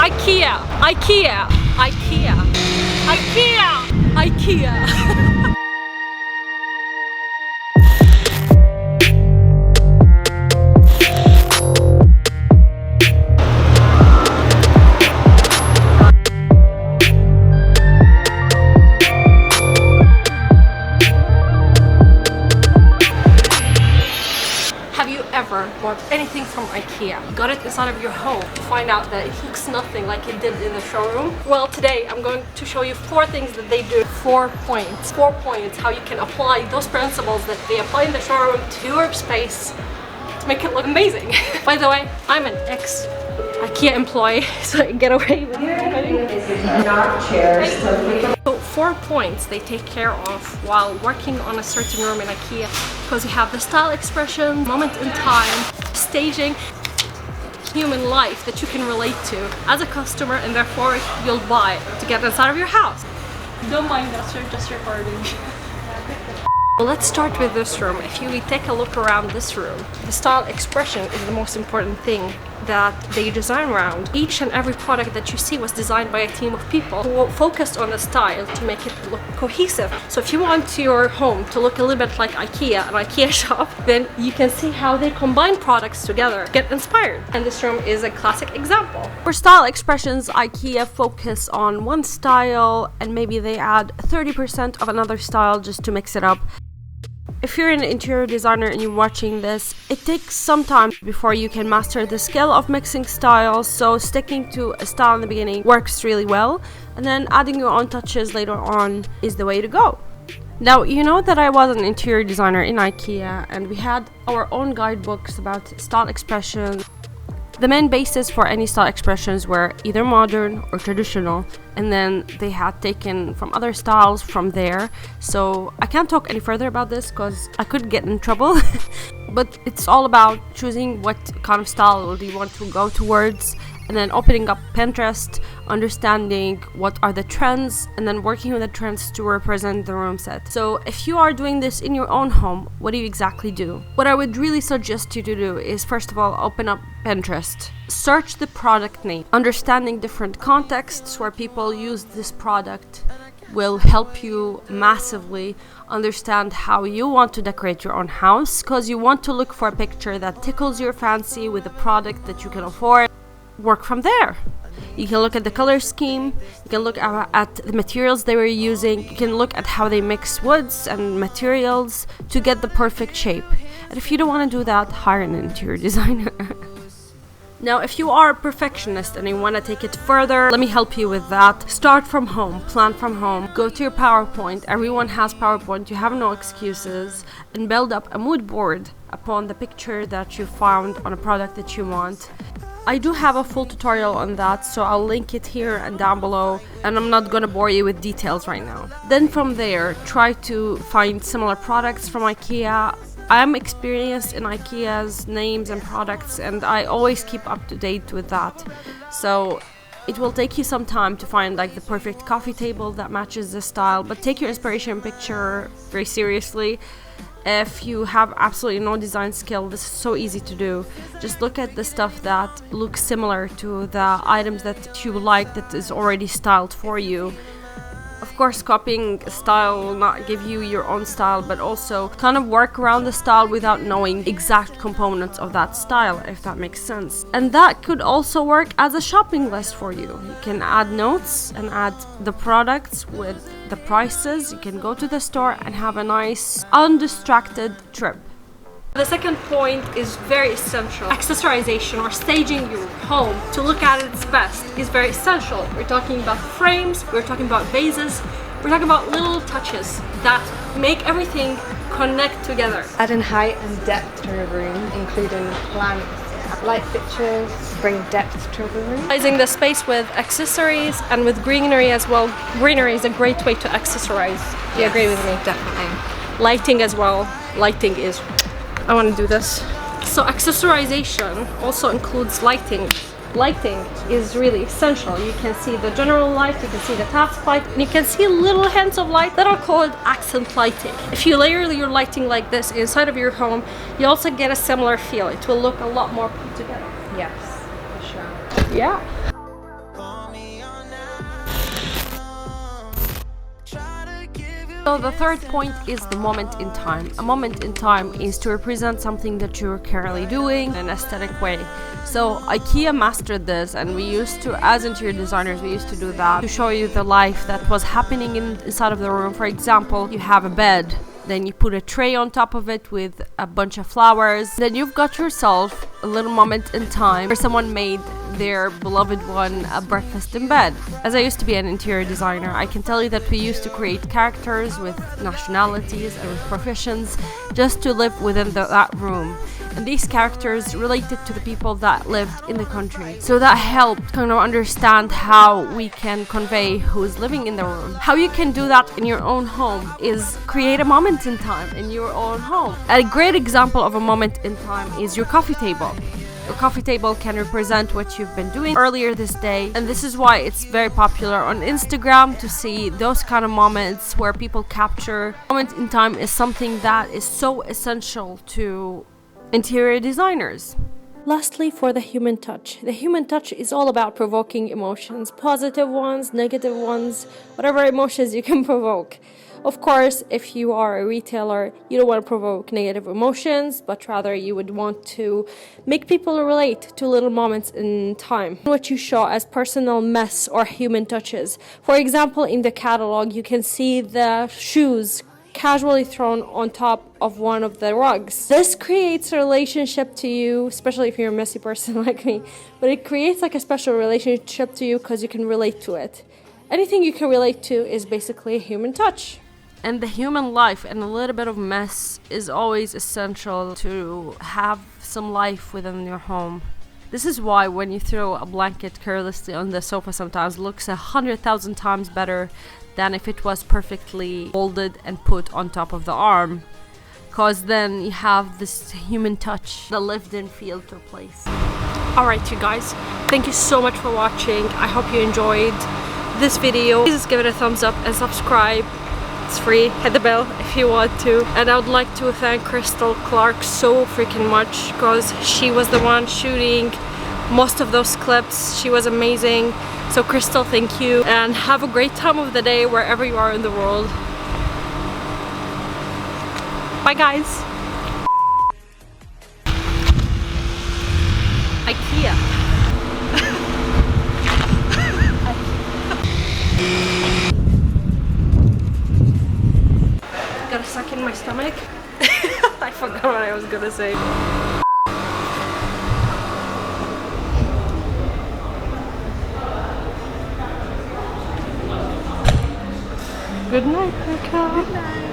IKEA, IKEA, IKEA, IKEA, IKEA. Bought anything from IKEA, got it inside of your home to find out that it looks nothing like it did in the showroom? Well, today I'm going to show you 4 things that they do. 4 points how you can apply those principles that they apply in the showroom to your space to make it look amazing. By the way, I'm an ex-IKEA employee, so I get away with it. So 4 points they take care of while working on a certain room in IKEA, because you have the style expression, moment in time, staging, human life that you can relate to as a customer, and therefore you'll buy to get inside of your house. Don't mind us, we're just recording. Well, let's start with this room. If you take a look around this room, the style expression is the most important thing that they design around. Each and every product that you see was designed by a team of people who focused on the style to make it look cohesive. So if you want your home to look a little bit like IKEA, an IKEA shop, then you can see how they combine products together to get inspired. And this room is a classic example. For style expressions, IKEA focus on one style and maybe they add 30% of another style just to mix it up. If you're an interior designer and you're watching this, it takes some time before you can master the skill of mixing styles, so sticking to a style in the beginning works really well, and then adding your own touches later on is the way to go. Now, you know that I was an interior designer in IKEA and we had our own guidebooks about style expressions. The main basis for any style expressions were either modern or traditional, and then they had taken from other styles from there. So I can't talk any further about this because I could get in trouble. But it's all about choosing what kind of style do you want to go towards, and then opening up Pinterest, understanding what are the trends, and then working with the trends to represent the room set. So if you are doing this in your own home, what do you exactly do? What I would really suggest you to do is, first of all, open up Pinterest. Search the product name. Understanding different contexts where people use this product will help you massively understand how you want to decorate your own house, because you want to look for a picture that tickles your fancy with a product that you can afford. Work from there. You can look at the color scheme, you can look at the materials they were using, you can look at how they mix woods and materials to get the perfect shape. And if you don't want to do that, hire an interior designer. Now, if you are a perfectionist and you want to take it further, let me help you with that. Start from home, plan from home, go to your PowerPoint. Everyone has PowerPoint, you have no excuses, and build up a mood board upon the picture that you found on a product that you want. I do have a full tutorial on that, so I'll link it here and down below, and I'm not gonna bore you with details right now. Then from there, try to find similar products from IKEA. I'm experienced in IKEA's names and products, and I always keep up to date with that. So it will take you some time to find like the perfect coffee table that matches this style, but take your inspiration picture very seriously. If you have absolutely no design skill, this is so easy to do. Just look at the stuff that looks similar to the items that you like that is already styled for you. Of course, copying a style will not give you your own style, but also kind of work around the style without knowing exact components of that style, if that makes sense. And that could also work as a shopping list for you. You can add notes and add the products with the prices. You can go to the store and have a nice, undistracted trip. The second point is very essential. Accessorization, or staging your home to look at its best, is very essential. We're talking about frames, we're talking about vases, we're talking about little touches that make everything connect together. Adding height and depth to a room, including lamps, light fixtures, bring depth to the room. Using the space with accessories and with greenery as well. Greenery is a great way to accessorize. Do you agree with me? Definitely. Lighting as well. Lighting is... I want to do this. So accessorization also includes lighting. Lighting is really essential. You can see the general light, you can see the task light, and you can see little hints of light that are called accent lighting. If you layer your lighting like this inside of your home, you also get a similar feel. It will look a lot more put together. Yes, for sure. Yeah. So the third point is the moment in time. A moment in time is to represent something that you're currently doing in an aesthetic way. So IKEA mastered this, and we used to, as interior designers, we used to do that to show you the life that was happening inside of the room. For example, you have a bed, then you put a tray on top of it with a bunch of flowers. Then you've got yourself a little moment in time where someone made their beloved one a breakfast in bed. As I used to be an interior designer, I can tell you that we used to create characters with nationalities and with professions just to live within that room. And these characters related to the people that lived in the country. So that helped kind of understand how we can convey who's living in the room. How you can do that in your own home is create a moment in time in your own home. A great example of a moment in time is your coffee table. Your coffee table can represent what you've been doing earlier this day, and this is why it's very popular on Instagram to see those kind of moments where people capture. Moment in time is something that is so essential to interior designers. Lastly, for the human touch. The human touch is all about provoking emotions, positive ones, negative ones, whatever emotions you can provoke. Of course, if you are a retailer, you don't want to provoke negative emotions, but rather you would want to make people relate to little moments in time. What you show as personal mess or human touches. For example, in the catalog, you can see the shoes casually thrown on top of one of the rugs. This creates a relationship to you, especially if you're a messy person like me, but it creates like a special relationship to you because you can relate to it. Anything you can relate to is basically a human touch. And the human life and a little bit of mess is always essential to have some life within your home. This is why when you throw a blanket carelessly on the sofa sometimes looks 100,000 times better than if it was perfectly folded and put on top of the arm. Because then you have this human touch, the lived-in feel to a place. Alright you guys, thank you so much for watching. I hope you enjoyed this video. Please give it a thumbs up and subscribe. It's free. Hit the bell if you want to. And I would like to thank Crystal Clark so freaking much because she was the one shooting most of those clips. She was amazing. So Crystal, thank you, and have a great time of the day wherever you are in the world. Bye guys. IKEA. Got a suck in my stomach. I forgot what I was gonna say. Good night, Becca. Good night.